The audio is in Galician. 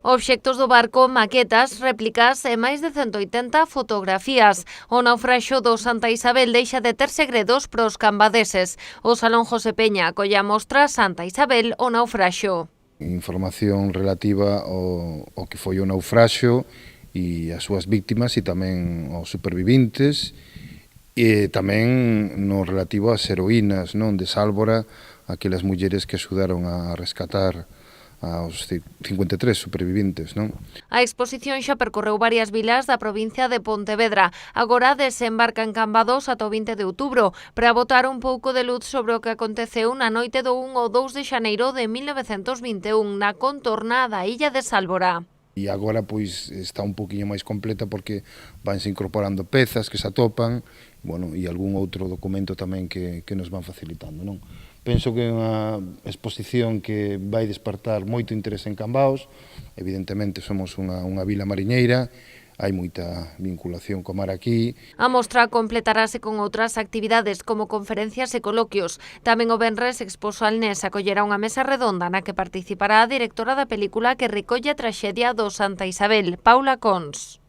Obxectos do barco, maquetas, réplicas e máis de 180 fotografías. O naufraxo do Santa Isabel deixa de ter segredos pros cambadeses. O Salón José Peña acolle a mostra Santa Isabel, o naufraxo. Información relativa ao que foi o naufraxo e as súas víctimas e tamén aos supervivintes e tamén no relativo ás heroínas, non, de Sálvora, aquelas mulleres que axudaron a rescatar aos 53 supervivintes, non? A exposición xa percorreu varias vilas da provincia de Pontevedra. Agora desembarca en Cambados ata o 20 de outubro para botar un pouco de luz sobre o que aconteceu na noite do 1 ou 2 de xaneiro de 1921 na contorna da illa de Sálvora. E agora pois está un poquinho máis completa porque vanse incorporando pezas que se atopan, bueno, e algún outro documento tamén que nos van facilitando, non? Penso que é unha exposición que vai despertar moito interese en Cambados. Evidentemente somos unha vila mariñeira, hai moita vinculación co mar aquí. A mostra completarase con outras actividades como conferencias e coloquios. Tamén o venres Expo Salnés acollerá unha mesa redonda na que participará a directora da película que recolle a traxedia do Santa Isabel, Paula Cons.